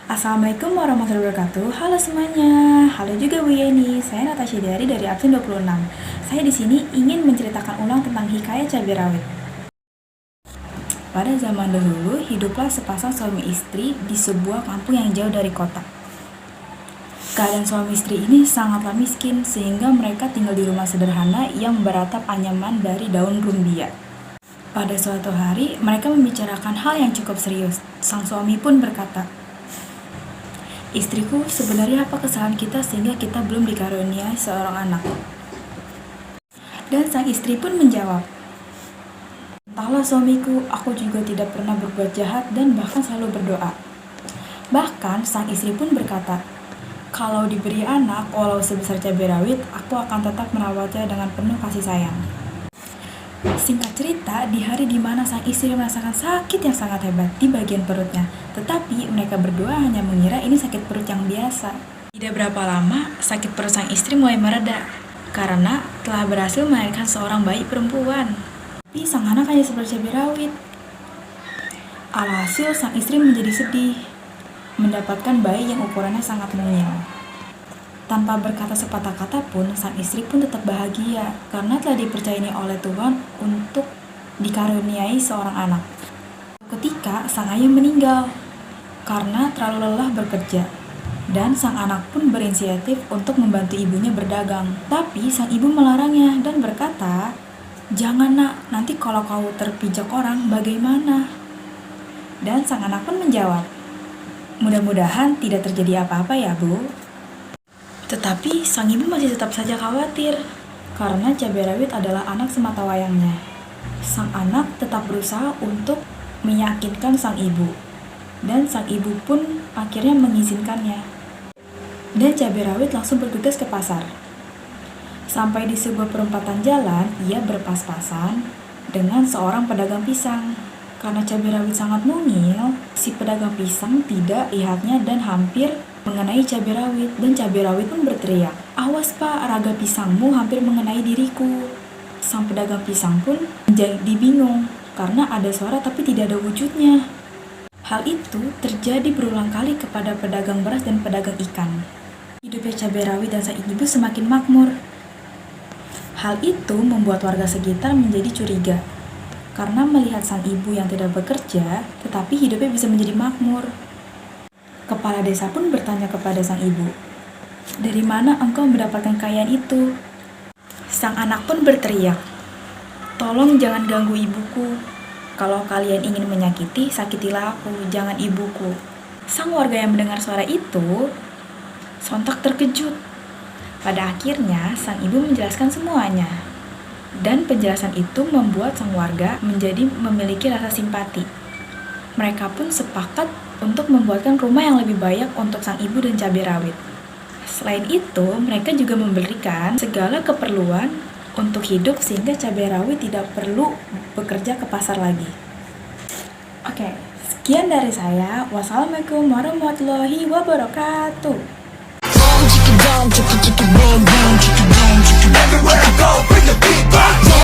Assalamualaikum warahmatullahi wabarakatuh. Halo semuanya. Halo juga Bu Yeni. Saya Natasha dari Absen 26. Saya di sini ingin menceritakan ulang tentang hikayat cabai rawit. Pada zaman dahulu, hiduplah sepasang suami istri di sebuah kampung yang jauh dari kota. Keadaan suami istri ini sangatlah miskin sehingga mereka tinggal di rumah sederhana yang beratap anyaman dari daun rumbia. Pada suatu hari, mereka membicarakan hal yang cukup serius. Sang suami pun berkata, "Istriku, sebenarnya apa kesalahan kita sehingga kita belum dikaruniai seorang anak?" Dan sang istri pun menjawab, "Entahlah suamiku, aku juga tidak pernah berbuat jahat dan bahkan selalu berdoa." Bahkan sang istri pun berkata, "Kalau diberi anak, walau sebesar cabai rawit, aku akan tetap merawatnya dengan penuh kasih sayang." Singkat cerita, di hari di mana sang istri merasakan sakit yang sangat hebat di bagian perutnya, tetapi mereka berdua hanya mengira ini sakit perut yang biasa. Tidak berapa lama, sakit perut sang istri mulai mereda, karena telah berhasil melahirkan seorang bayi perempuan. Tapi sang anak hanya seperti cabai rawit. Alhasil sang istri menjadi sedih, mendapatkan bayi yang ukurannya sangat mungil. Tanpa berkata sepatah kata pun, sang istri pun tetap bahagia karena telah dipercayai oleh Tuhan untuk dikaruniai seorang anak. Ketika sang ayah meninggal karena terlalu lelah bekerja, dan sang anak pun berinisiatif untuk membantu ibunya berdagang. Tapi sang ibu melarangnya dan berkata, "Jangan nak, nanti kalau kau terpijak orang bagaimana?" Dan sang anak pun menjawab, "Mudah-mudahan tidak terjadi apa-apa ya Bu." Tetapi sang ibu masih tetap saja khawatir, karena cabai rawit adalah anak semata wayangnya. Sang anak tetap berusaha untuk meyakinkan sang ibu, dan sang ibu pun akhirnya mengizinkannya. Dan cabai rawit langsung bergegas ke pasar. Sampai di sebuah perempatan jalan, ia berpas-pasan dengan seorang pedagang pisang. Karena cabai rawit sangat mungil, si pedagang pisang tidak lihatnya dan hampir mengenai cabai rawit, dan cabai rawit pun berteriak, "Awas Pak, raga pisangmu hampir mengenai diriku." Sang pedagang pisang pun menjadi bingung karena ada suara tapi tidak ada wujudnya. Hal itu terjadi berulang kali kepada pedagang beras dan pedagang ikan. Hidupnya cabai rawit dan sang ibu semakin makmur. Hal itu membuat warga sekitar menjadi curiga karena melihat sang ibu yang tidak bekerja tetapi hidupnya bisa menjadi makmur. Kepala desa pun bertanya kepada sang ibu, "Dari mana engkau mendapatkan kekayaan itu?" Sang anak pun berteriak, "Tolong jangan ganggu ibuku. Kalau kalian ingin menyakiti, sakitilah aku, jangan ibuku." Sang warga yang mendengar suara itu sontak terkejut. Pada akhirnya, sang ibu menjelaskan semuanya. Dan penjelasan itu membuat sang warga menjadi memiliki rasa simpati. Mereka pun sepakat untuk membuatkan rumah yang lebih baik untuk sang ibu dan cabai rawit. Selain itu, mereka juga memberikan segala keperluan untuk hidup sehingga cabai rawit tidak perlu bekerja ke pasar lagi. Oke, sekian dari saya. Wassalamualaikum warahmatullahi wabarakatuh.